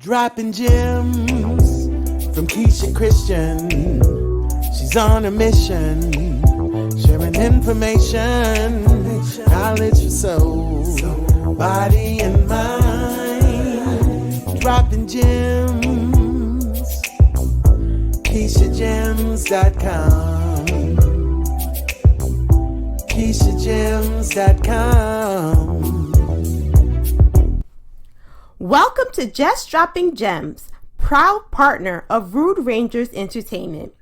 Dropping gems from Keisha Christian. She's on a mission, sharing information, knowledge for soul, body and mind. Dropping gems, KeishaGems.com. KeishaGems.com. Welcome to Just Dropping Gems, proud partner of Rude Rangers Entertainment.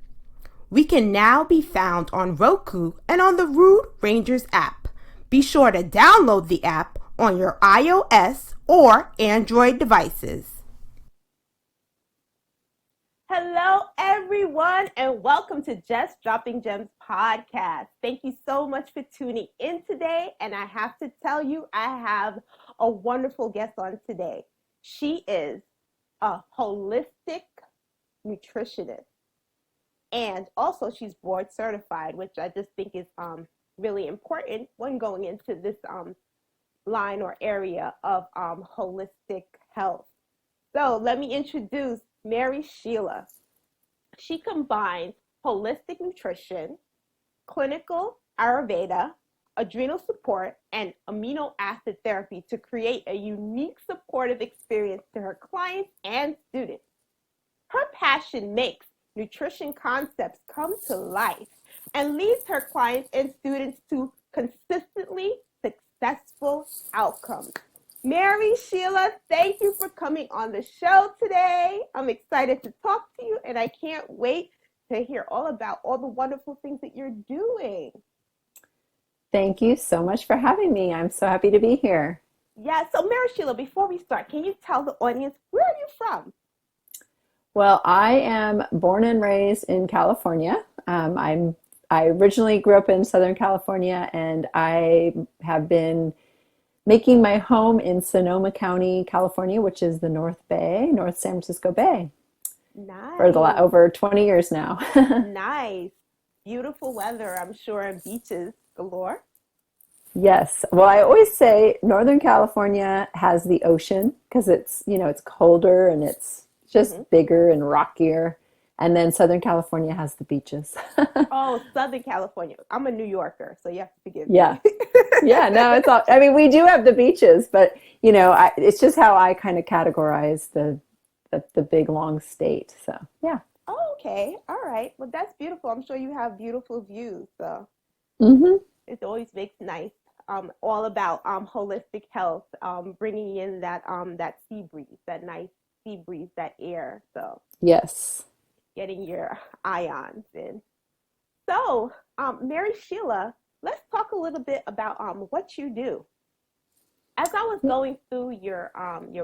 We can now be found on Roku and on the Rude Rangers app. Be sure to download the app on your iOS or Android devices. Hello, everyone, and welcome to Just Dropping Gems podcast. Thank you so much for tuning in today, and I have to tell you, I have a wonderful guest on today. She is a holistic nutritionist, and also she's board certified, which I just think is really important when going into this line or area of holistic health. So let me introduce Mary Sheila. She combines holistic nutrition, clinical Ayurveda, adrenal support, and amino acid therapy to create a unique supportive experience to her clients and students. Her passion makes nutrition concepts come to life and leads her clients and students to consistently successful outcomes. Mary Sheila, thank you for coming on the show today. I'm excited to talk to you, and I can't wait to hear all about all the wonderful things that you're doing. Thank you so much for having me. I'm so happy to be here. Yeah, so Mary Sheila, before we start, can you tell the audience, where are you from? Well, I am born and raised in California. I originally grew up in Southern California, and I have been making my home in Sonoma County, California, which is the North Bay, North San Francisco Bay. Nice. For over 20 years now. Nice. Beautiful weather, I'm sure, and beaches galore. Yes. Well, I always say Northern California has the ocean because it's colder and it's just bigger and rockier. And then Southern California has the beaches. Oh, Southern California. I'm a New Yorker, so you have to forgive me. Yeah. Yeah, no, it's all, I mean, we do have the beaches, but it's just how I kind of categorize the big long state. So, yeah. Oh, okay. All right. Well, that's beautiful. I'm sure you have beautiful views. So it always makes nice. All about holistic health, bringing in that sea breeze, that nice sea breeze, that air. So yes, getting your ions in. So, Mary Sheila, let's talk a little bit about what you do. As I was going through your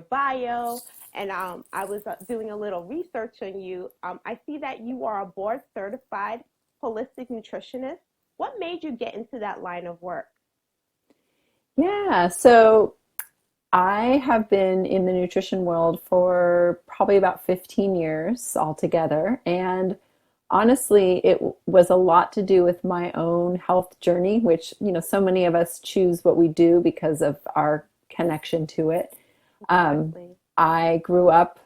bio, and I was doing a little research on you, I see that you are a board certified holistic nutritionist. What made you get into that line of work? Yeah, so I have been in the nutrition world for probably about 15 years altogether. And honestly, it was a lot to do with my own health journey, which, so many of us choose what we do because of our connection to it. Exactly. I grew up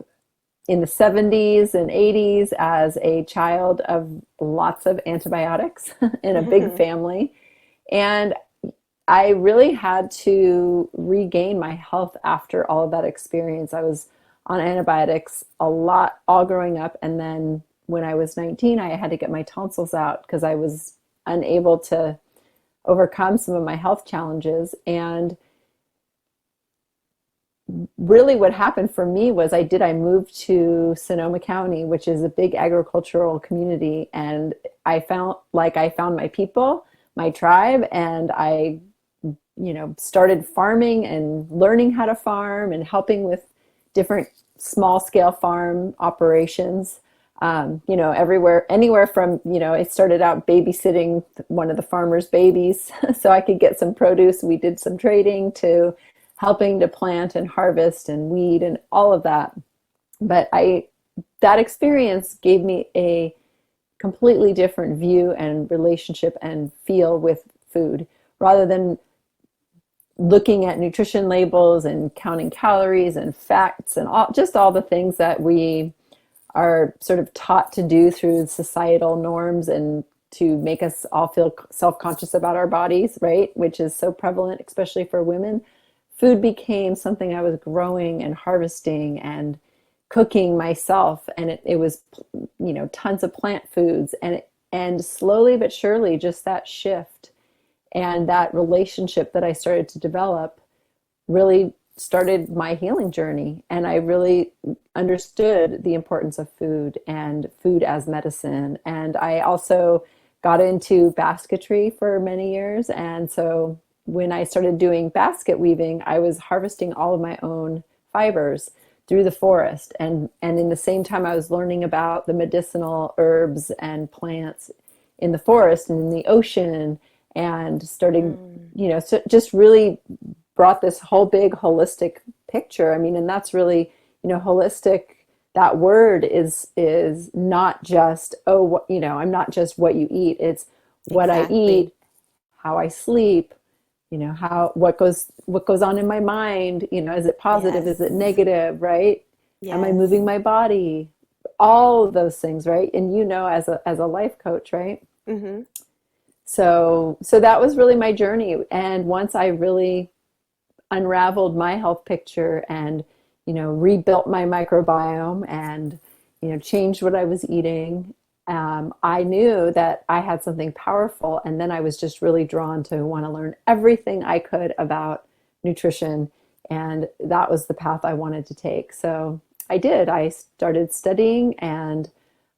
in the 70s and 80s as a child of lots of antibiotics in a big family. And I really had to regain my health after all of that experience. I was on antibiotics a lot all growing up. And then when I was 19, I had to get my tonsils out because I was unable to overcome some of my health challenges. And really what happened for me was I moved to Sonoma County, which is a big agricultural community. And I found my people, my tribe, and I started farming and learning how to farm and helping with different small scale farm operations. Anywhere from, it started out babysitting one of the farmer's babies so I could get some produce. We did some trading to helping to plant and harvest and weed and all of that. But that experience gave me a completely different view and relationship and feel with food rather than looking at nutrition labels and counting calories and facts and all the things that we are sort of taught to do through societal norms and to make us all feel self-conscious about our bodies, right? Which is so prevalent, especially for women. Food became something I was growing and harvesting and cooking myself. And it was, tons of plant foods and slowly but surely just that shift and that relationship that I started to develop really started my healing journey. And I really understood the importance of food and food as medicine. And I also got into basketry for many years. And so when I started doing basket weaving, I was harvesting all of my own fibers through the forest. And in the same time, I was learning about the medicinal herbs and plants in the forest and in the ocean, and starting, so just really brought this whole big holistic picture. I mean, and that's really, holistic. That word is not just, I'm not just what you eat. It's what I eat, how I sleep, what goes on in my mind, is it positive? Yes. Is it negative? Right. Yes. Am I moving my body? All of those things. Right. And, as a life coach, right. Mm-hmm. So that was really my journey. And once I really unraveled my health picture and, rebuilt my microbiome and, changed what I was eating, I knew that I had something powerful. And then I was just really drawn to want to learn everything I could about nutrition. And that was the path I wanted to take. So I did. I started studying, and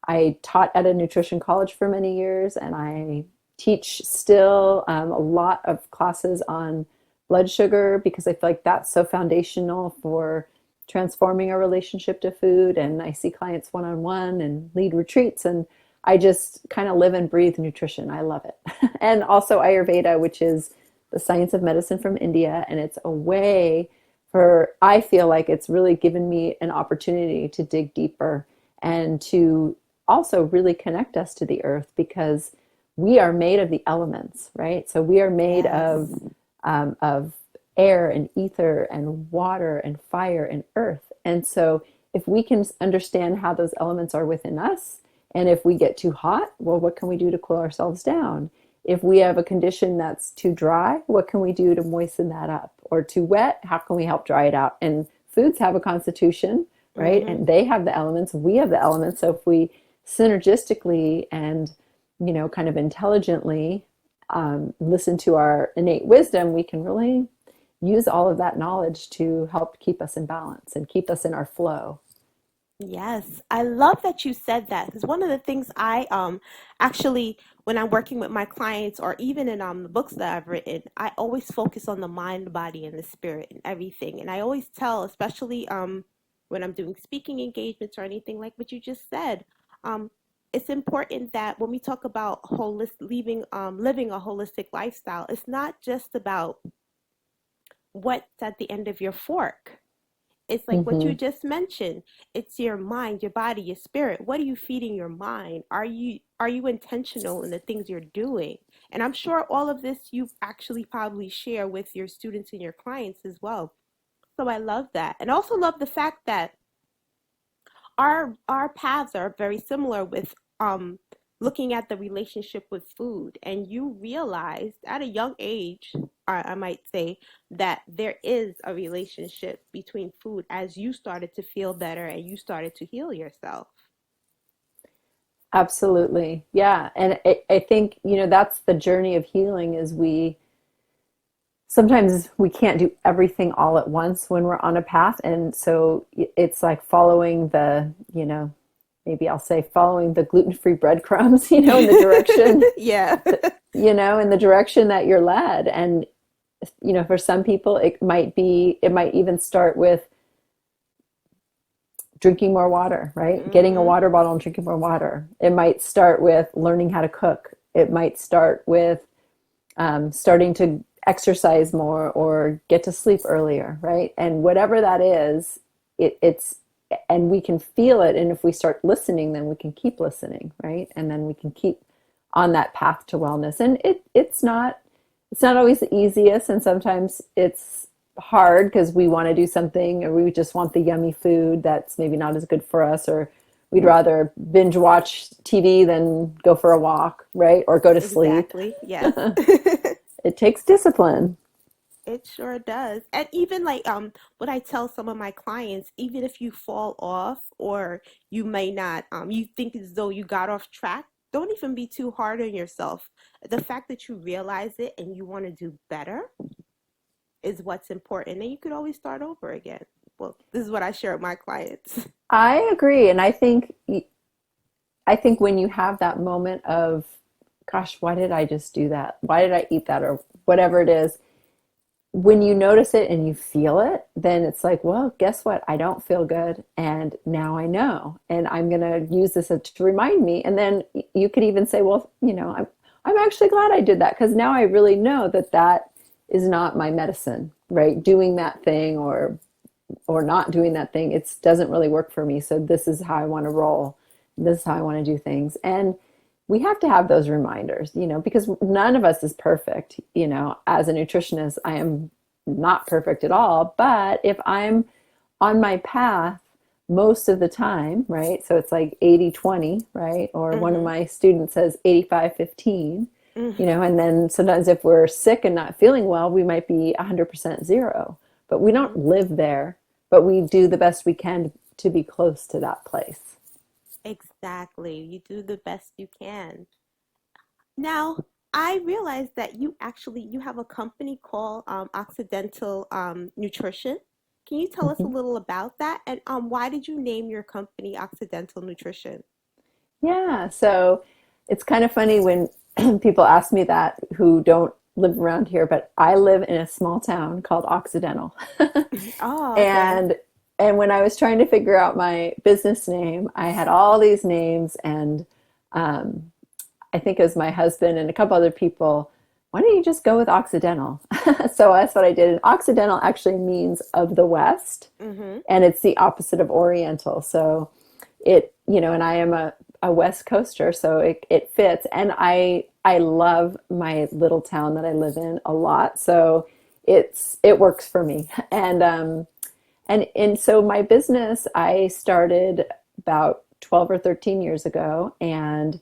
I taught at a nutrition college for many years, and I teach still a lot of classes on blood sugar because I feel like that's so foundational for transforming our relationship to food. And I see clients one-on-one and lead retreats, and I just kind of live and breathe nutrition. I love it. And also Ayurveda, which is the science of medicine from India. And it's a way I feel like it's really given me an opportunity to dig deeper and to also really connect us to the earth, because we are made of the elements, right? So we are made of air and ether and water and fire and earth. And so if we can understand how those elements are within us, and if we get too hot, well, what can we do to cool ourselves down? If we have a condition that's too dry, what can we do to moisten that up? Or too wet, how can we help dry it out? And foods have a constitution, right? Mm-hmm. And they have the elements, we have the elements. So if we synergistically and kind of intelligently listen to our innate wisdom, we can really use all of that knowledge to help keep us in balance and keep us in our flow. Yes, I love that you said that, because one of the things I actually, when I'm working with my clients or even in the books that I've written, I always focus on the mind, body, and the spirit and everything. And I always tell, especially when I'm doing speaking engagements or anything like what you just said, it's important that when we talk about living a holistic lifestyle, it's not just about what's at the end of your fork. It's like what you just mentioned. It's your mind, your body, your spirit. What are you feeding your mind? Are you intentional in the things you're doing? And I'm sure all of this you actually probably share with your students and your clients as well. So I love that. And also love the fact that our paths are very similar with looking at the relationship with food. And you realized at a young age, I might say, that there is a relationship between food as you started to feel better and you started to heal yourself. Absolutely. Yeah. And I think, that's the journey of healing, is sometimes we can't do everything all at once when we're on a path. And so it's like following maybe I'll say following the gluten-free breadcrumbs, in the direction, yeah, in the direction that you're led. And, for some people, it might even start with drinking more water, right? Mm-hmm. Getting a water bottle and drinking more water. It might start with learning how to cook. It might start with starting to exercise more or get to sleep earlier, right? And whatever that is, it's and we can feel it. And if we start listening, then we can keep listening, right? And then we can keep on that path to wellness. And it's not It's not always the easiest, and sometimes it's hard because we want to do something or we just want the yummy food that's maybe not as good for us, or we'd rather binge watch TV than go for a walk, right? Or go to sleep. Exactly. Yes. It takes discipline. It sure does. And even like what I tell some of my clients, even if you fall off or you may not you think as though you got off track, don't even be too hard on yourself. The fact that you realize it and you want to do better is what's important. And you could always start over again. Well, this is what I share with my clients. I agree, and I think when you have that moment of, gosh, why did I just do that? Why did I eat that? Or whatever it is, when you notice it and you feel it, then it's like, well, guess what? I don't feel good. And now I know. And I'm going to use this to remind me. And then you could even say, well, I'm actually glad I did that, because now I really know that that is not my medicine, right? Doing that thing or not doing that thing, it doesn't really work for me. So this is how I want to roll. This is how I want to do things. And we have to have those reminders, because none of us is perfect. As a nutritionist, I am not perfect at all. But if I'm on my path most of the time, right? So it's like 80-20, right? Or one of my students says 85-15, and then sometimes if we're sick and not feeling well, we might be 100% zero. But we don't live there, but we do the best we can to be close to that place. Exactly. You do the best you can. Now, I realized that you have a company called Occidental Nutrition. Can you tell us a little about that? And why did you name your company Occidental Nutrition? Yeah, so it's kind of funny when people ask me that who don't live around here, but I live in a small town called Occidental. Oh, okay. And when I was trying to figure out my business name, I had all these names, and I think it was my husband and a couple other people. Why don't you just go with Occidental? So that's what I did. And Occidental actually means of the West, Mm-hmm. and it's the opposite of Oriental. So and I am a West Coaster, so it fits. And I love my little town that I live in a lot. So it works for me. And so my business, I started about 12 or 13 years ago. And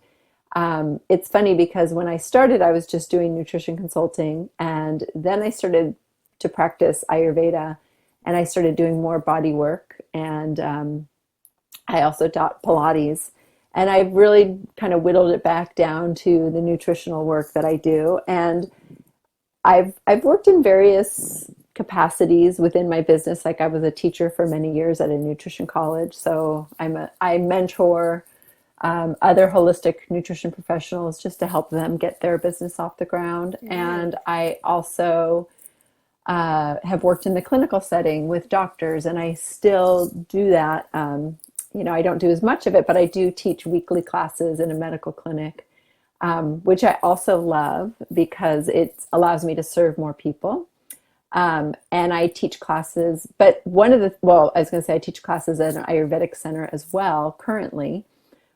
it's funny because when I started, I was just doing nutrition consulting. And then I started to practice Ayurveda, and I started doing more body work. And I also taught Pilates. And I've really kind of whittled it back down to the nutritional work that I do. And I've worked in various capacities within my business. Like I was a teacher for many years at a nutrition college. So I mentor other holistic nutrition professionals just to help them get their business off the ground. And Nice. I also have worked in the clinical setting with doctors, and I still do that. I don't do as much of it, but I do teach weekly classes in a medical clinic, which I also love because it allows me to serve more people. And I teach classes, but I was going to say I teach classes at an Ayurvedic center as well currently.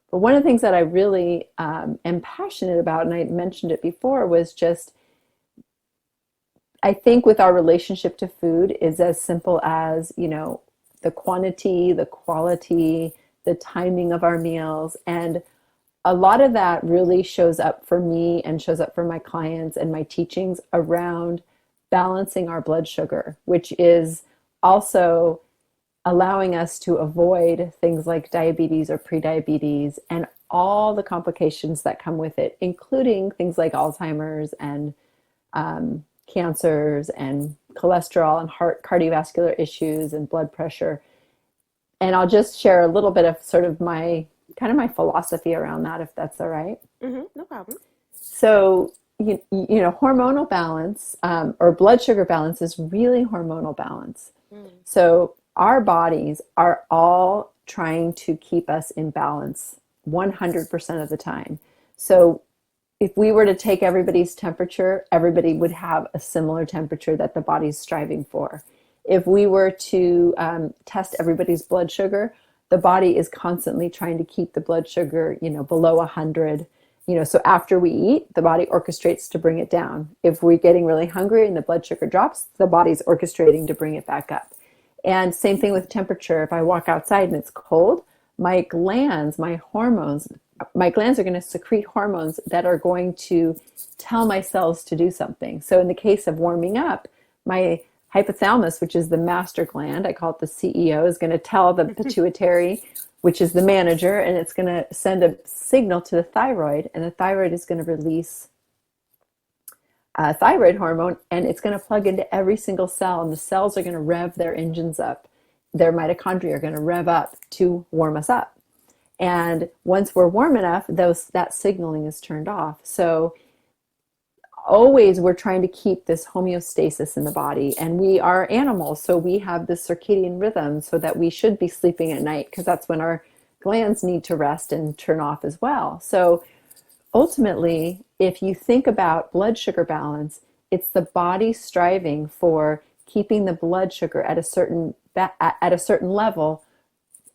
But one of the things that I really am passionate about, and I mentioned it before, was just, I think with our relationship to food is as simple as, the quantity, the quality, the timing of our meals. And a lot of that really shows up for me and shows up for my clients and my teachings around balancing our blood sugar, which is also allowing us to avoid things like diabetes or prediabetes and all the complications that come with it, including things like Alzheimer's and cancers and cholesterol and heart cardiovascular issues and blood pressure. And I'll just share a little bit of sort of my philosophy around that, if that's all right. Mm-hmm. No problem. So, hormonal balance or blood sugar balance is really hormonal balance. Mm. So our bodies are all trying to keep us in balance 100% of the time. So if we were to take everybody's temperature, everybody would have a similar temperature that the body's striving for. If we were to test everybody's blood sugar, the body is constantly trying to keep the blood sugar, below 100. so after we eat, the body orchestrates to bring it down. If we're getting really hungry and the blood sugar drops, the body's orchestrating to bring it back up. And same thing with temperature. If I walk outside and it's cold, my glands, my hormones, my glands are going to secrete hormones that are going to tell my cells to do something. So in the case of warming up, my hypothalamus, which is the master gland, I call it the CEO, is going to tell the pituitary, which is the manager, and it's going to send a signal to the thyroid, and the thyroid is going to release thyroid hormone, and it's going to plug into every single cell, and the cells are going to rev their engines up. Their mitochondria are going to rev up to warm us up. And once we're warm enough, that signaling is turned off. So always we're trying to keep this homeostasis in the body, and we are animals, so we have this circadian rhythm, so that we should be sleeping at night because that's when our glands need to rest and turn off as well. So ultimately, if you think about blood sugar balance, it's the body striving for keeping the blood sugar at a certain level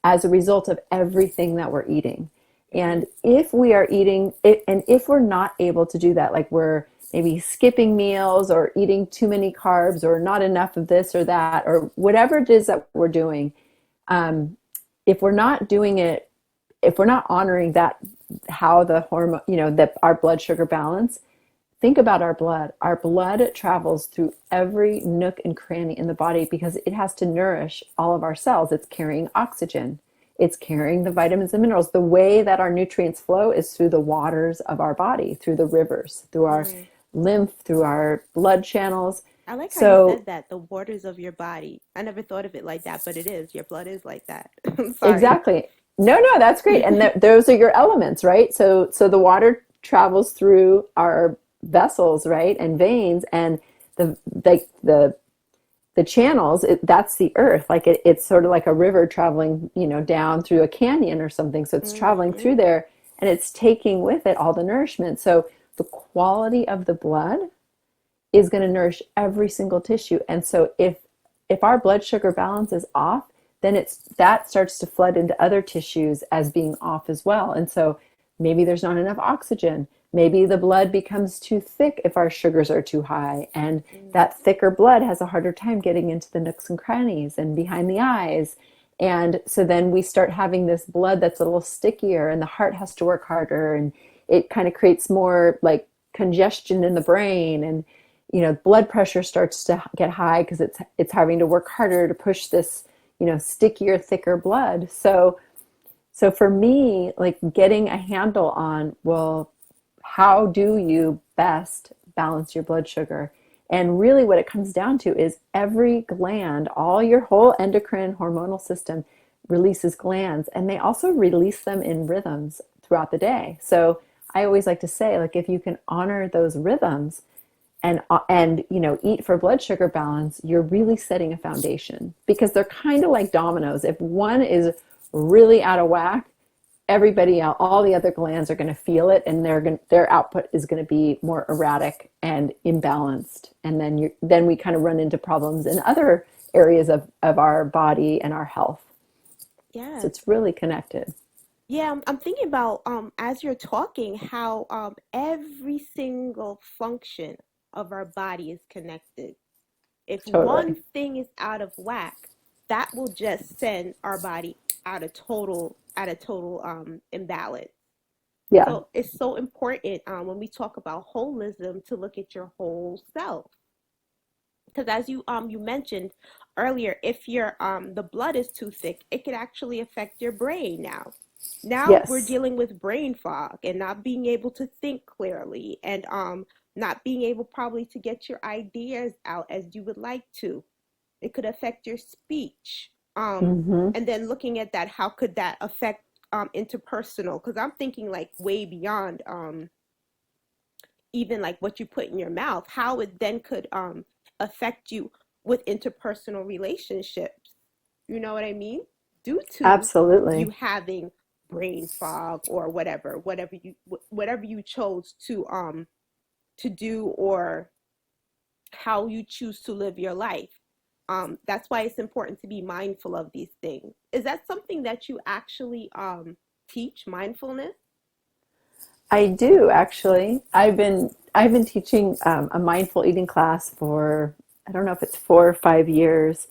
as a result of everything that we're eating. And if we are eating it, and if we're not able to do that, like we're maybe skipping meals or eating too many carbs or not enough of this or that, or whatever it is that we're doing, if we're not doing it, if we're not honoring that, how the hormone, that our blood sugar balance, think about our blood. Our blood travels through every nook and cranny in the body because it has to nourish all of our cells. It's carrying oxygen. It's carrying the vitamins and minerals. The way that our nutrients flow is through the waters of our body, through the rivers, through our lymph, through our blood channels. I like how you said that, the waters of your body. I never thought of it like that, but it is. Your blood is like that. I'm sorry. Exactly. No, that's great. And those are your elements, right? So the water travels through our vessels, right, and veins, and the channels. That's the earth. Like it's sort of like a river traveling, down through a canyon or something. So it's traveling through there, and it's taking with it all the nourishment. So the quality of the blood is going to nourish every single tissue. And so if our blood sugar balance is off, then that starts to flood into other tissues as being off as well. And so maybe there's not enough oxygen. Maybe the blood becomes too thick if our sugars are too high. And that thicker blood has a harder time getting into the nooks and crannies and behind the eyes. And so then we start having this blood that's a little stickier, and the heart has to work harder, and it kind of creates more like congestion in the brain, and blood pressure starts to get high because it's having to work harder to push this stickier, thicker blood. So for me, like getting a handle on, well, how do you best balance your blood sugar? And really what it comes down to is every gland, your whole endocrine hormonal system releases glands, and they also release them in rhythms throughout the day. So I always like to say, like, if you can honor those rhythms and eat for blood sugar balance, you're really setting a foundation, because they're kind of like dominoes. If one is really out of whack, everybody else, all the other glands are going to feel it, and their output is going to be more erratic and imbalanced. And then we kind of run into problems in other areas of our body and our health. Yeah. So it's really connected. Yeah, I'm thinking about as you're talking, how every single function of our body is connected. If Totally. one thing is out of whack, that will just send our body out of total imbalance. Yeah. So it's so important when we talk about holism to look at your whole self. Because as you mentioned earlier, if your the blood is too thick, it could actually affect your brain now. Now Yes. we're dealing with brain fog and not being able to think clearly, and not being able probably to get your ideas out as you would like to. It could affect your speech. And then looking at that, how could that affect interpersonal? Because I'm thinking like way beyond even like what you put in your mouth, how it then could affect you with interpersonal relationships. You know what I mean? Due to Absolutely. you having brain fog or whatever you chose to do, or how you choose to live your life. That's why it's important to be mindful of these things. Is that something that you actually teach, mindfulness? I do actually. I've been teaching a mindful eating class for, I don't know if it's 4 or 5 years,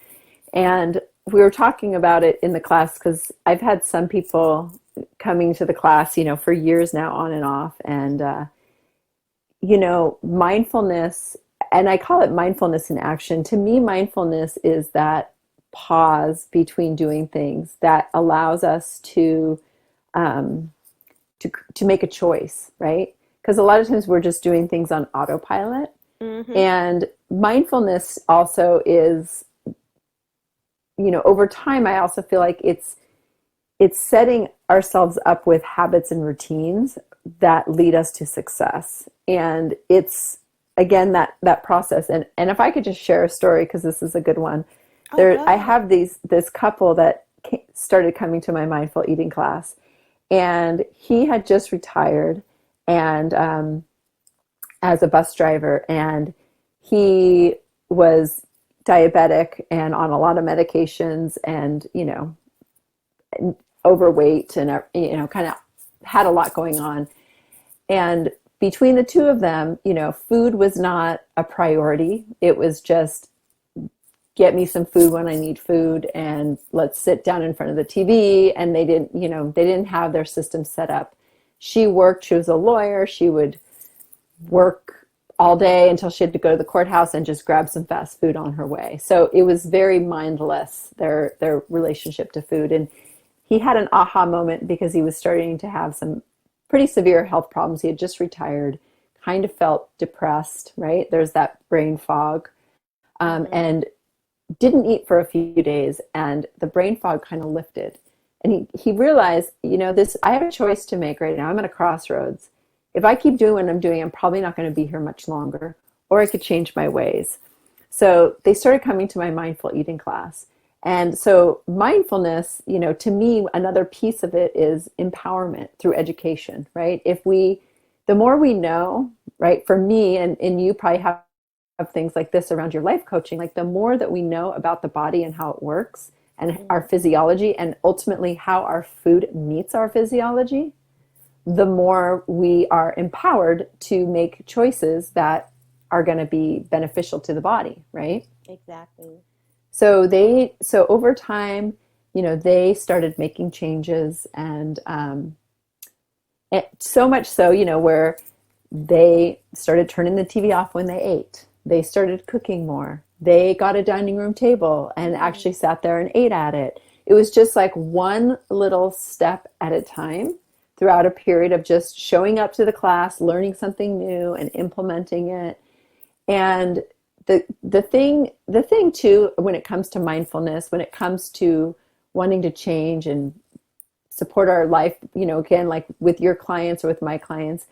and we were talking about it in the class because I've had some people coming to the class, for years now, on and off, and mindfulness, and I call it mindfulness in action. To me, mindfulness is that pause between doing things that allows us um, to make a choice, right? Because a lot of times we're just doing things on autopilot. Mm-hmm. And mindfulness also is, over time, I also feel like it's setting ourselves up with habits and routines that lead us to success. And it's, again, that process. And if I could just share a story, because this is a good one. Oh, There, go I ahead. have this couple that started coming to my mindful eating class, and he had just retired, and as a bus driver, and he was diabetic and on a lot of medications, and overweight, and kind of had a lot going on. And between the two of them, food was not a priority. It was just, get me some food when I need food, and let's sit down in front of the TV. And they didn't have their system set up. She worked, she was a lawyer. She would work all day until she had to go to the courthouse and just grab some fast food on her way. So it was very mindless, their relationship to food. And he had an aha moment because he was starting to have some pretty severe health problems. He had just retired, kind of felt depressed, right? There's that brain fog. Mm-hmm. And didn't eat for a few days, and the brain fog kind of lifted. And he realized, this, I have a choice to make right now. I'm at a crossroads. If I keep doing what I'm doing, I'm probably not going to be here much longer, or I could change my ways. So they started coming to my mindful eating class. And so mindfulness, to me, another piece of it is empowerment through education, right? The more we know, right, for me, and you probably have things like this around your life coaching, like the more that we know about the body and how it works and our physiology, and ultimately how our food meets our physiology, the more we are empowered to make choices that are going to be beneficial to the body, right? Exactly. So over time, they started making changes, and so much so, where they started turning the TV off when they ate. They started cooking more. They got a dining room table and actually sat there and ate at it. It was just like one little step at a time throughout a period of just showing up to the class, learning something new and implementing it. And the thing too, when it comes to mindfulness, when it comes to wanting to change and support our life, again, like with your clients or with my clients,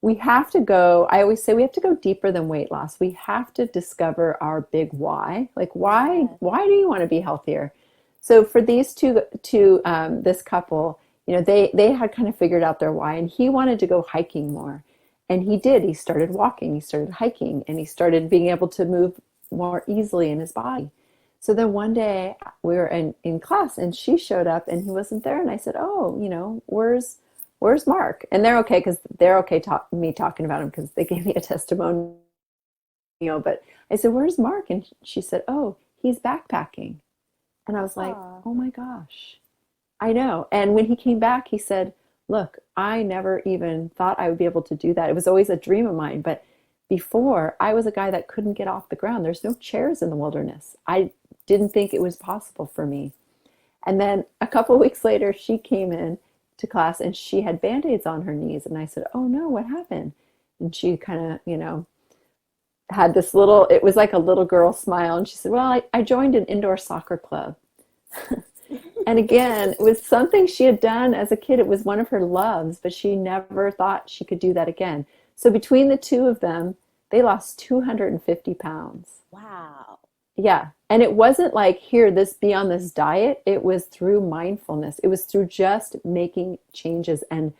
I always say we have to go deeper than weight loss. We have to discover our big why. Like, Yes. why do you want to be healthier? So for these this couple, they had kind of figured out their why, and he wanted to go hiking more. And he did. He started walking, he started hiking, and he started being able to move more easily in his body. So then one day we were in class, and she showed up and he wasn't there. And I said, oh, where's Mark? And they're okay, because they're okay me talking about him, because they gave me a testimonial. But I said, where's Mark? And she said, oh, he's backpacking. And I was like, Aw. oh my gosh, I know. And when he came back, he said, look, I never even thought I would be able to do that. It was always a dream of mine. But before, I was a guy that couldn't get off the ground. There's no chairs in the wilderness. I didn't think it was possible for me. And then a couple of weeks later, she came in to class and she had band-aids on her knees. And I said, oh no, what happened? And she kind of, had this little, it was like a little girl smile. And she said, well, I joined an indoor soccer club. And again, it was something she had done as a kid. It was one of her loves, but she never thought she could do that again. So between the two of them, they lost 250 pounds. Wow. Yeah. And it wasn't like, here, be on this diet. It was through mindfulness. It was through just making changes and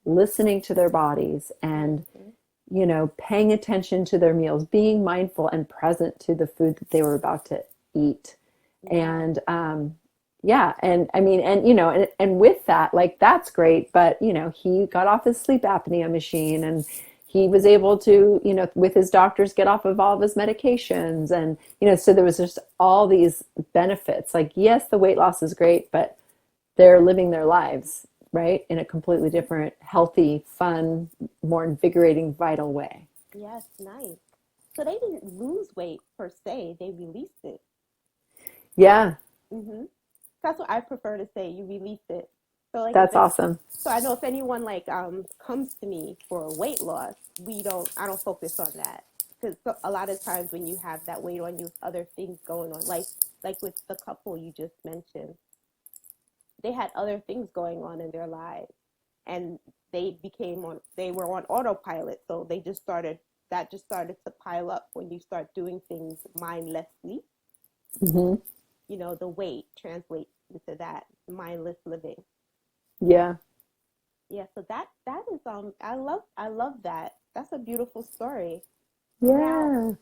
listening to their bodies, and, paying attention to their meals, being mindful and present to the food that they were about to eat. Yeah. And Yeah. And I mean, and, and with that, like, that's great. But, he got off his sleep apnea machine, and he was able to, with his doctors, get off of all of his medications. And, so there was just all these benefits. Like, yes, the weight loss is great, but they're living their lives, right, in a completely different, healthy, fun, more invigorating, vital way. Yes, nice. So they didn't lose weight per se, they released it. Yeah, Mm-hmm. That's what I prefer to say. You release it. So like that's awesome. so I know if anyone like comes to me for weight loss, I don't focus on that, because a lot of times when you have that weight on you, other things going on, like with the couple you just mentioned, they had other things going on in their lives, and they were on autopilot, so just started to pile up when you start doing things mindlessly. Hmm. The weight translates into that mindless living. Yeah. Yeah, so that is I love that. That's a beautiful story. Now,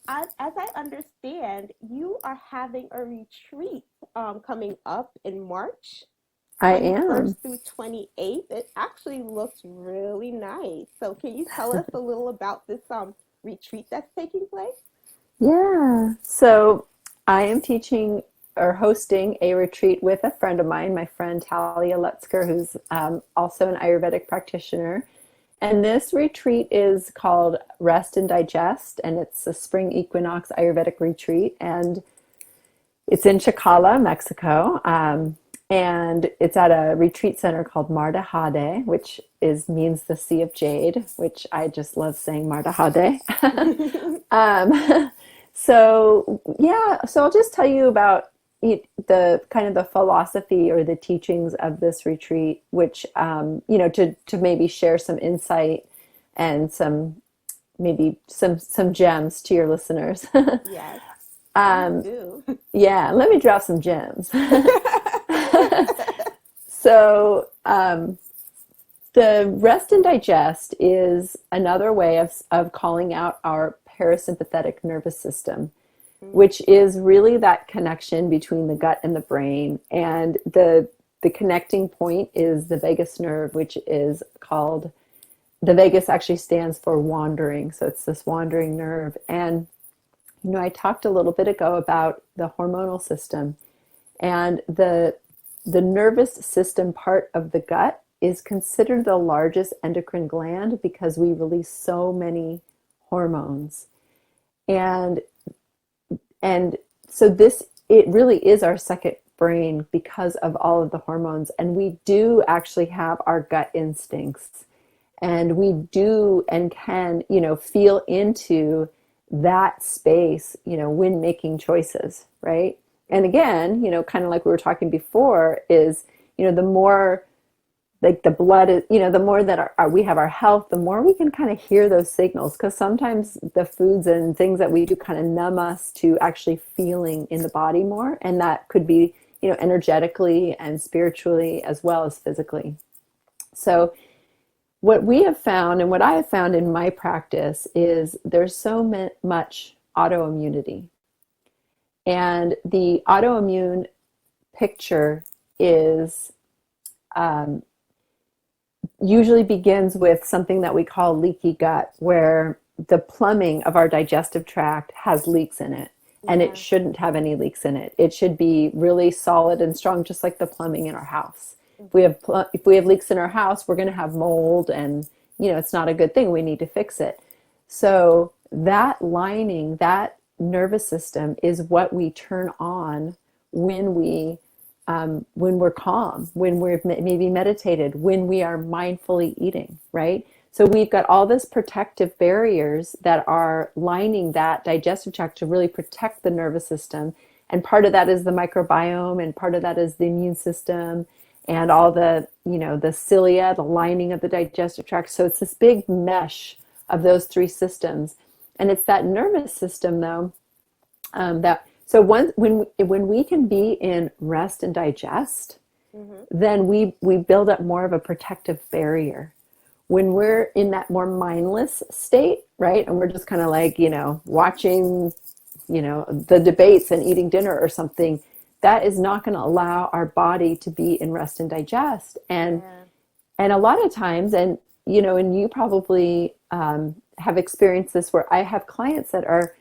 Yeah. as I understand, you are having a retreat coming up in March, I 21st am. through 28th. It actually looks really nice. So can you tell us a little about this retreat that's taking place? Yeah. So I am teaching or hosting a retreat with a friend of mine, my friend Talia Lutzker, who's also an Ayurvedic practitioner. And this retreat is called Rest and Digest, and it's a spring equinox Ayurvedic retreat. And it's in Chicala, Mexico. And it's at a retreat center called Mardahade, which means the Sea of Jade, which I just love saying Mardahade. So yeah, so I'll just tell you about the kind of the philosophy or the teachings of this retreat, which to maybe share some insight and some gems to your listeners. Yes, please um, do. yeah, let me drop some gems. So the rest and digest is another way of calling out our parasympathetic nervous system, which is really that connection between the gut and the brain. And the connecting point is the vagus nerve, which is called, the vagus actually stands for wandering. So it's this wandering nerve. And, I talked a little bit ago about the hormonal system, and the nervous system part of the gut is considered the largest endocrine gland because we release so many hormones. And so it really is our second brain because of all of the hormones. And we do actually have our gut instincts, and we do and can, feel into that space, when making choices, right? And again, kind of like we were talking before, is, the more like the blood is, the more that we have our health, the more we can kind of hear those signals. Because sometimes the foods and things that we do kind of numb us to actually feeling in the body more. And that could be, energetically and spiritually as well as physically. So what we have found, and what I have found in my practice, is there's so much autoimmunity. And the autoimmune picture is usually begins with something that we call leaky gut, where the plumbing of our digestive tract has leaks in it. And Yeah. it shouldn't have any leaks in it. It should be really solid and strong, just like the plumbing in our house. If we have leaks in our house, we're going to have mold, and it's not a good thing. We need to fix it. So that lining, that nervous system, is what we turn on when we're calm, when we're maybe meditated, when we are mindfully eating, right? So we've got all this protective barriers that are lining that digestive tract to really protect the nervous system. And part of that is the microbiome, and part of that is the immune system, and all the, the cilia, the lining of the digestive tract. So it's this big mesh of those three systems. And it's that nervous system, though, so when we can be in rest and digest, then we build up more of a protective barrier. When we're in that more mindless state, right, and we're just kind of like, watching, the debates and eating dinner or something, that is not going to allow our body to be in rest and digest. And a lot of times, and and you probably have experienced this, where I have clients that are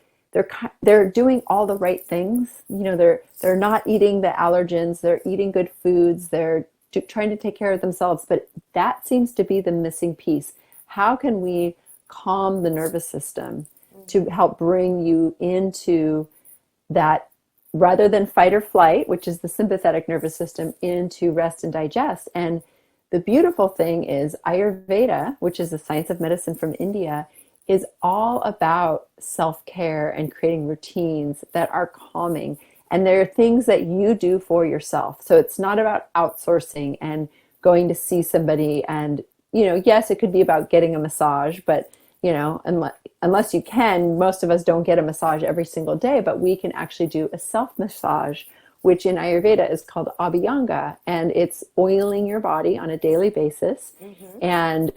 they're doing all the right things. They're not eating the allergens, they're eating good foods, they're trying to take care of themselves, but that seems to be the missing piece. How can we calm the nervous system to help bring you into that, rather than fight or flight, which is the sympathetic nervous system, into rest and digest? And the beautiful thing is Ayurveda, which is the science of medicine from India, is all about self-care and creating routines that are calming. And there are things that you do for yourself. So it's not about outsourcing and going to see somebody. And, yes, it could be about getting a massage, but, unless you can, most of us don't get a massage every single day, but we can actually do a self-massage, which in Ayurveda is called abhyanga, and it's oiling your body on a daily basis. And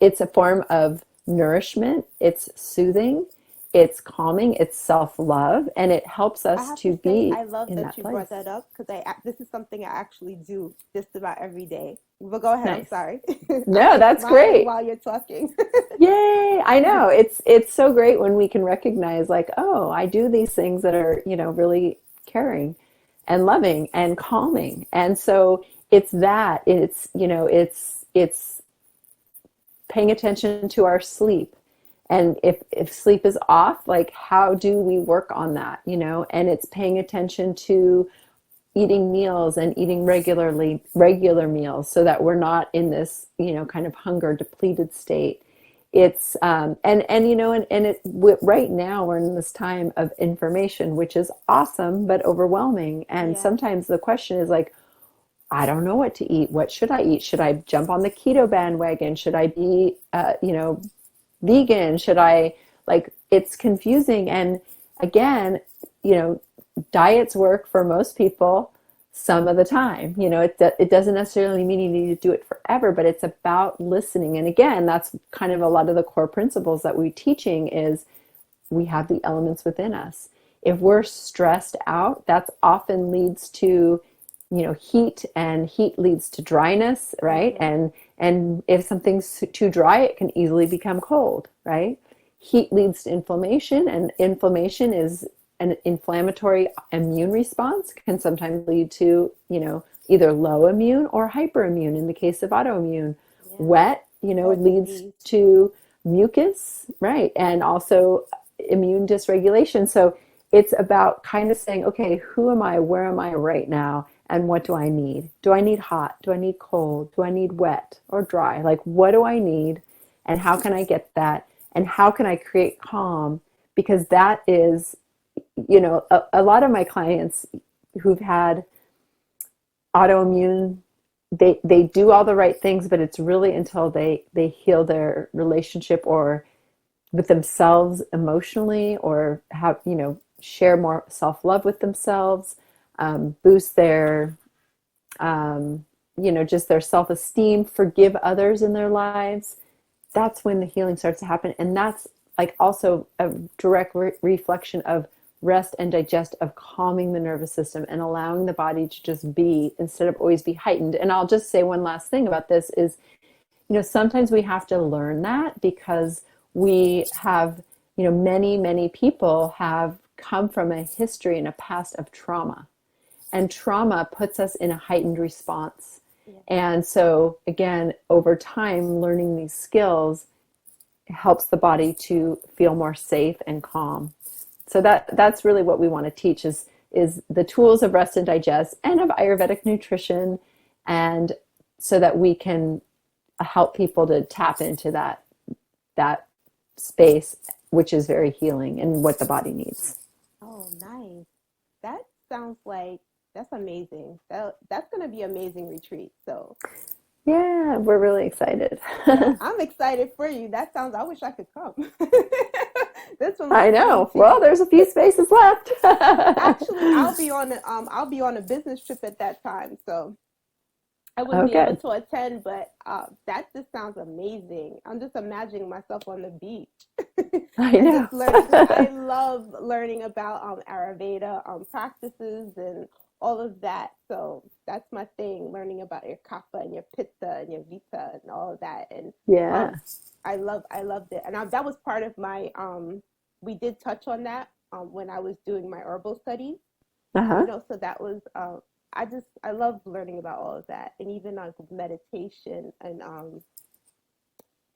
it's a form of nourishment, it's soothing, it's calming, it's self-love, and it helps us to be I love in that you place. brought that up, because this is something I actually do just about every day. But go ahead. Nice. I'm sorry. No, that's great. While you're talking. Yay! I know it's so great when we can recognize, like, oh, I do these things that are really caring and loving and calming. And so it's paying attention to our sleep. And if sleep is off, like, how do we work on that? And it's paying attention to eating meals and eating regular meals, so that we're not in this, kind of hunger depleted state. It's right now we're in this time of information, which is awesome but overwhelming. And sometimes the question is like, I don't know what to eat. What should I eat? Should I jump on the keto bandwagon? Should I be vegan? Should I, it's confusing. And again, diets work for most people some of the time. It doesn't necessarily mean you need to do it forever, but it's about listening. And again, that's kind of a lot of the core principles that we're teaching, is we have the elements within us. If we're stressed out, that often leads to heat, and heat leads to dryness, right? And if something's too dry, it can easily become cold, right? Heat leads to inflammation, and inflammation is an inflammatory immune response, can sometimes lead to, either low immune or hyperimmune in the case of autoimmune. Wet, leads to mucus, right? And also immune dysregulation. So it's about kind of saying, okay, who am I? Where am I right now? And what do I need? Do I need hot? Do I need cold? Do I need wet or dry? Like, what do I need? And how can I get that? And how can I create calm? Because that is, a lot of my clients who've had autoimmune, they do all the right things, but it's really until they heal their relationship or with themselves emotionally, or have, share more self-love with themselves, boost their, just their self-esteem, forgive others in their lives. That's when the healing starts to happen. And that's like also a direct reflection of rest and digest, of calming the nervous system and allowing the body to just be, instead of always be heightened. And I'll just say one last thing about this is, sometimes we have to learn that, because we have, many people have come from a history and a past of trauma. And trauma puts us in a heightened response. And so again, over time, learning these skills helps the body to feel more safe and calm. So that's really what we want to teach, is the tools of rest and digest, and of Ayurvedic nutrition, and so that we can help people to tap into that space, which is very healing and what the body needs. Oh, nice. That sounds like, that's amazing. That's going to be an amazing retreat. So yeah, we're really excited. I'm excited for you. That sounds, I wish I could come. This one, I know. Well, there's a few spaces left. Actually, I'll be on a business trip at that time. So I wouldn't Oh, be able good. to attend, but that just sounds amazing. I'm just imagining myself on the beach I and know. just learning because I love learning about Ayurveda practices and all of that. So that's my thing, learning about your kapha and your pitta and your vita and all of that. And Yeah. um, I loved it, and that was part of my we did touch on that when I was doing my herbal studies, Uh-huh. so that was I love learning about all of that, and even like meditation and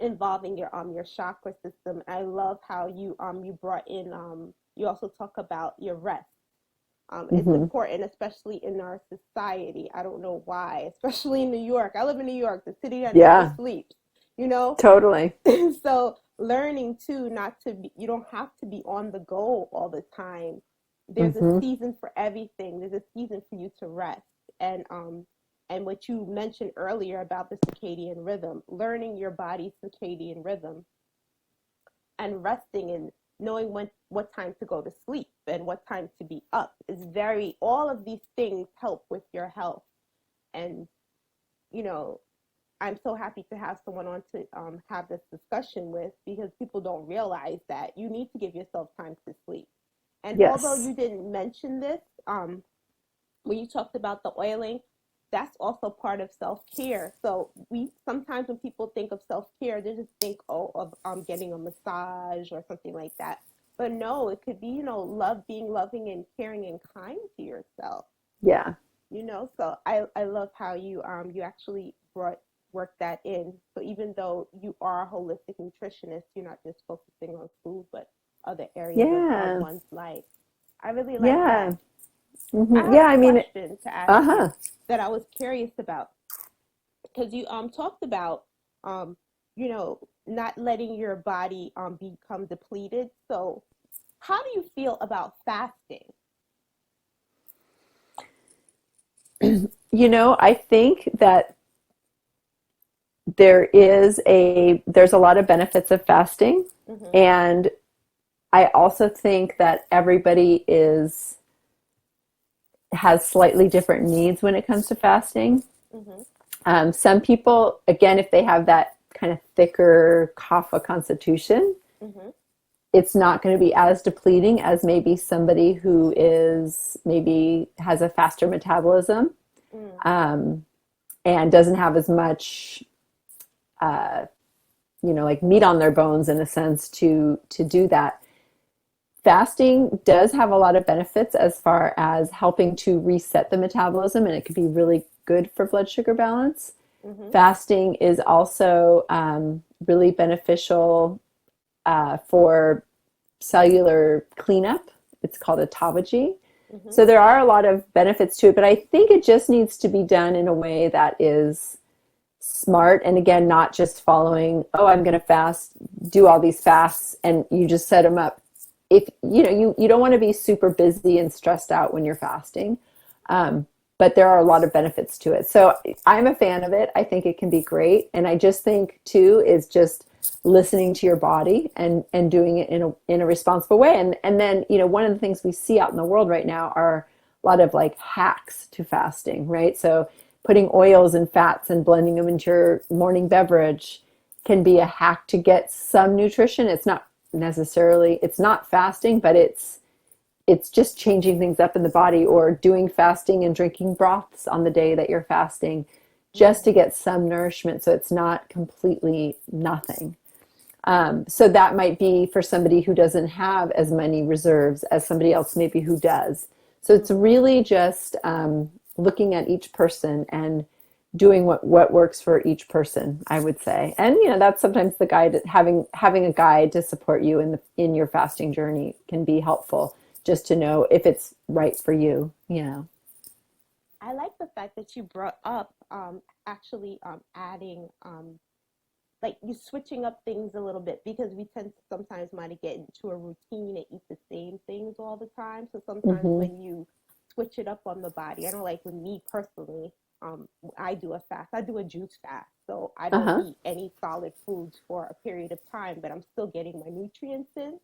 involving your chakra system. I love how you brought in you also talk about your rest. It's Hmm. important, especially in our society. I don't know why, especially in New York. I live in New York, the city that never Yeah, sleeps, you know? totally. So learning too, not to be, you don't have to be on the go all the time. There's a Hmm. season for everything. There's a season for you to rest. And what you mentioned earlier about the circadian rhythm, learning your body's circadian rhythm and resting and knowing what time to go to sleep and what time to be up is very, all of these things help with your health. And you know I'm so happy to have someone on to have this discussion with, because people don't realize that you need to give yourself time to sleep. And although Yes. you didn't mention this, when you talked about the oiling, that's also part of self-care. So we sometimes when people think of self-care, they just think, oh, of getting a massage or something like that. But no, it could be, being loving and caring and kind to yourself. Yeah. So I love how you actually work that in. So even though you are a holistic nutritionist, you're not just focusing on food, but other areas of Yeah. one's life. I really like that. Yeah. I Hmm. have Yeah, a I mean, question to ask you uh-huh. that I was curious about, because you talked about um you know not letting your body become depleted. So how do you feel about fasting? I think that there's a lot of benefits of fasting, Mhm. and I also think that everybody is has slightly different needs when it comes to fasting. Mhm. Some people, again, if they have that kind of thicker kapha constitution, Mhm. it's not going to be as depleting as maybe somebody who is maybe has a faster metabolism, Mm. um, and doesn't have as much, uh, like meat on their bones in a sense to do that. Fasting does have a lot of benefits as far as helping to reset the metabolism, and it can be really good for blood sugar balance. Mhm. Fasting is also really beneficial for cellular cleanup. It's called autophagy. Mhm. So there are a lot of benefits to it, but I think it just needs to be done in a way that is smart. And again, not just following, oh, I'm going to fast, do all these fasts, and you just set them up. If you don't want to be super busy and stressed out when you're fasting, um, but there are a lot of benefits to it. So I'm a fan of it. I think it can be great, and I just think too is just listening to your body and doing it in a responsible way. And then one of the things we see out in the world right now are a lot of like hacks to fasting, right? So putting oils and fats and blending them into your morning beverage can be a hack to get some nutrition. It's not fasting, but it's just changing things up in the body, or doing fasting and drinking broths on the day that you're fasting just to Mhm. get some nourishment, so it's not completely nothing. So that might be for somebody who doesn't have as many reserves as somebody else maybe who does. So it's Mhm. really just looking at each person and doing what works for each person, I would say. And that's sometimes the guide. Having a guide to support you in your fasting journey can be helpful, just to know if it's right for you. I like the fact that you brought up actually adding like you switching up things a little bit, because we tend to sometimes want to get into a routine and eat the same things all the time. So sometimes Mm-hmm. when you switch it up on the body, I know like with me personally, I do a fast. I do a juice fast. So I don't Uh-huh. eat any solid foods for a period of time, but I'm still getting my nutrients in.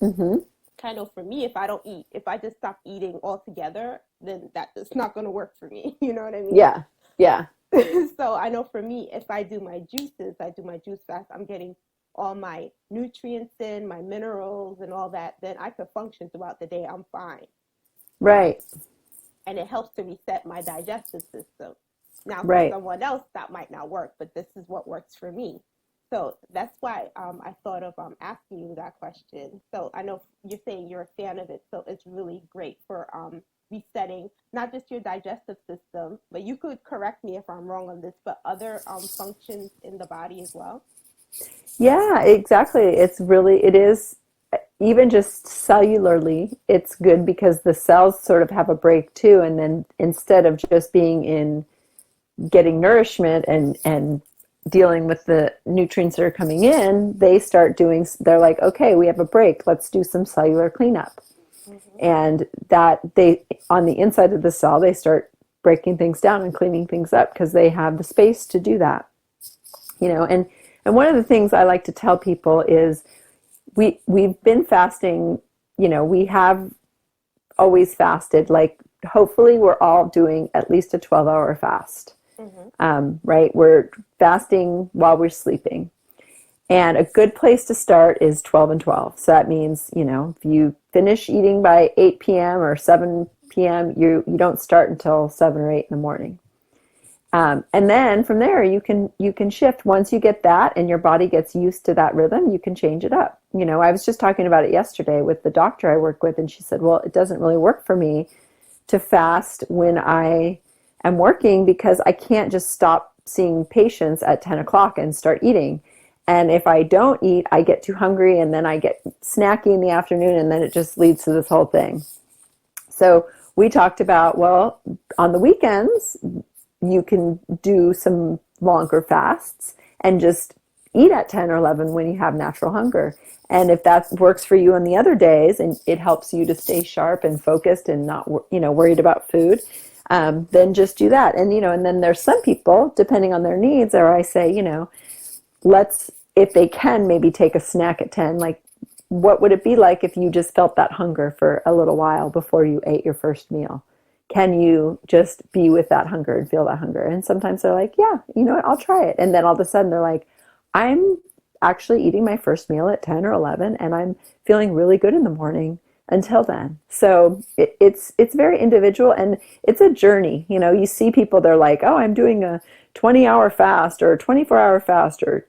Mm-hmm. Kind of for me, if I don't eat, if I just stop eating altogether, then that is not going to work for me. You know what I mean? Yeah. Yeah. So I know for me, if I do my juices, I do my juice fast, I'm getting all my nutrients in, my minerals and all that, then I could function throughout the day. I'm fine. Um, Right. and it helps to reset my digestive system. Now, for Right. someone else, that might not work, but this is what works for me. So that's why I thought of asking you that question. So I know you're saying you're a fan of it, so it's really great for resetting not just your digestive system, but you could correct me if I'm wrong on this, but other functions in the body as well. Yeah, exactly. It is, even just cellularly, it's good because the cells sort of have a break too. And then instead of just being in getting nourishment and dealing with the nutrients that are coming in, they're like, okay, we have a break. Let's do some cellular cleanup. Mm-hmm. And that they, on the inside of the cell, they start breaking things down and cleaning things up because they have the space to do that. And one of the things I like to tell people is we've been fasting, we have always fasted. Like, hopefully we're all doing at least a 12-hour fast. Mm-hmm. Right? We're fasting while we're sleeping. And a good place to start is 12 and 12. So that means, if you finish eating by 8 p.m. or 7 p.m., you don't start until 7 or 8 in the morning. And then from there, you can shift. Once you get that and your body gets used to that rhythm, you can change it up. I was just talking about it yesterday with the doctor I work with, and she said, well, it doesn't really work for me to fast when I am working because I can't just stop seeing patients at 10 o'clock and start eating. And if I don't eat, I get too hungry and then I get snacky in the afternoon, and then it just leads to this whole thing. So we talked about, well, on the weekends, you can do some longer fasts and just eat at 10 or 11 when you have natural hunger. And if that works for you on the other days and it helps you to stay sharp and focused and not, worried about food, then just do that. And then there's some people, depending on their needs, or I say, let's, if they can, maybe take a snack at 10. Like, what would it be like if you just felt that hunger for a little while before you ate your first meal? Can you just be with that hunger and feel that hunger? And sometimes they're like, yeah, you know what, I'll try it. And then all of a sudden they're like, I'm actually eating my first meal at 10 or 11 and I'm feeling really good in the morning until then. So it's very individual, and it's a journey. You see people, they're like, oh, I'm doing a 20-hour fast or a 24-hour fast or,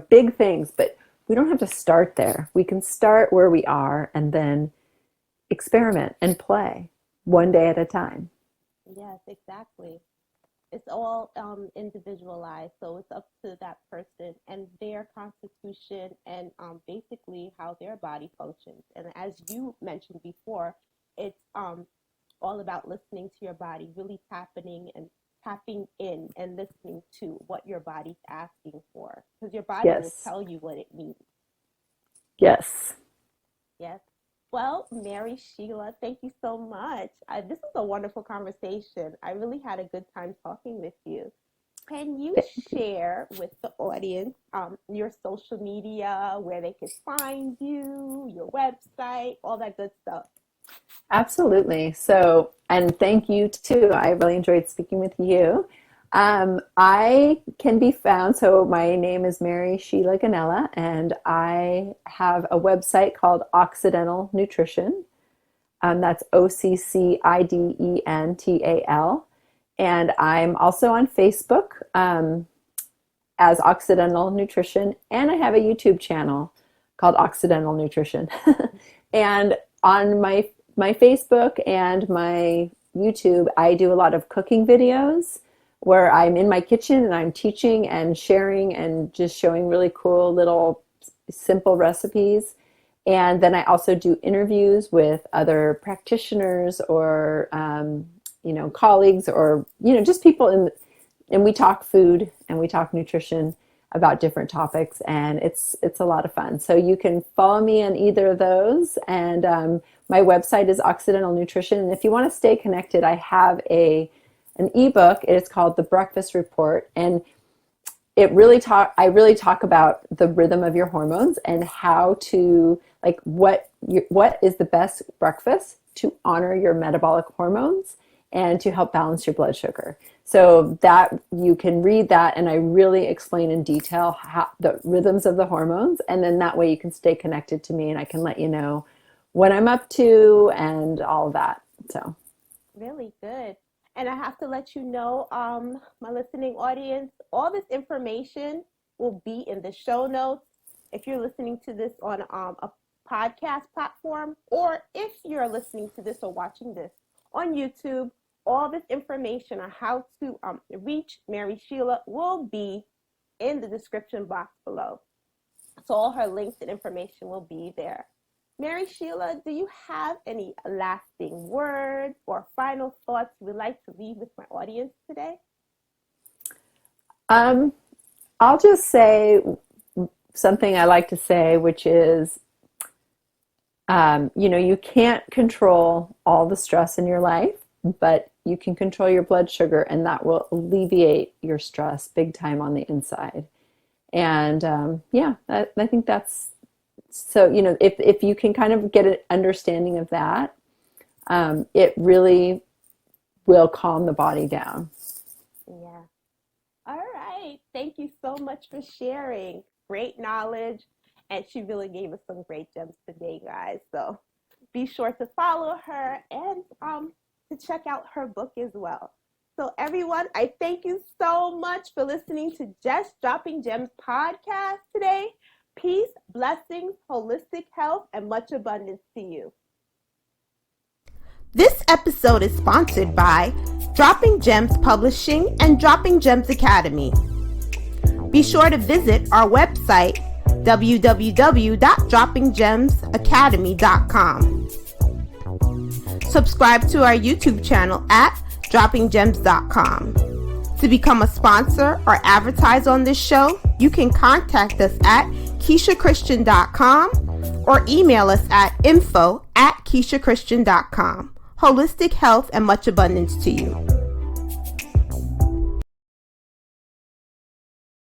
big things, but we don't have to start there. We can start where we are and then experiment and play one day at a time. Yes, exactly. It's all individualized, so it's up to that person and their constitution and basically how their body functions. And as you mentioned before, it's all about listening to your body, really tapping in and listening to what your body's asking for, because your body will Yes. tell you what it needs. Yes. Yes. Well, Mary Sheila, thank you so much. This was a wonderful conversation. I really had a good time talking with you. Can you share with the audience your social media, where they can find you, your website, all that good stuff? Absolutely. So, and thank you too. I really enjoyed speaking with you. I can be found, so my name is Mary Sheila Ganella, and I have a website called Occidental Nutrition. That's OCCIDENTAL. And I'm also on Facebook as Occidental Nutrition, and I have a YouTube channel called Occidental Nutrition. And on my Facebook and my YouTube, I do a lot of cooking videos where I'm in my kitchen and I'm teaching and sharing and just showing really cool little simple recipes. And then I also do interviews with other practitioners or, colleagues or, just people and we talk food and we talk nutrition about different topics, and it's a lot of fun. So you can follow me on either of those, and my website is Occidental Nutrition. And if you want to stay connected, I have an ebook. It's called The Breakfast Report, and I really talk about the rhythm of your hormones and how to, what is the best breakfast to honor your metabolic hormones and to help balance your blood sugar. So that you can read that, and I really explain in detail how the rhythms of the hormones, and then that way you can stay connected to me and I can let you know what I'm up to and all of that. So really good. And I have to let you know, my listening audience, all this information will be in the show notes. If you're listening to this on a podcast platform, or if you're listening to this or watching this on YouTube, all this information on how to reach Mary Sheila will be in the description box below. So all her links and information will be there. Mary Sheila, do you have any lasting words or final thoughts you would like to leave with my audience today? I'll just say something I like to say, which is, you can't control all the stress in your life, but you can control your blood sugar, and that will alleviate your stress big time on the inside. And I think that's, so, if you can kind of get an understanding of that, it really will calm the body down. Yeah. All right. Thank you so much for sharing. Great knowledge. And she really gave us some great gems today, guys. So be sure to follow her and to check out her book as well. So everyone, I thank you so much for listening to Just Dropping Gems podcast today. Peace, blessings, holistic health, and much abundance to you. This episode is sponsored by Dropping Gems Publishing and Dropping Gems Academy. Be sure to visit our website, www.droppinggemsacademy.com. Subscribe to our YouTube channel at droppinggems.com. To become a sponsor or advertise on this show, you can contact us at KeishaChristian.com or email us at info@KeishaChristian.com. Holistic health and much abundance to you.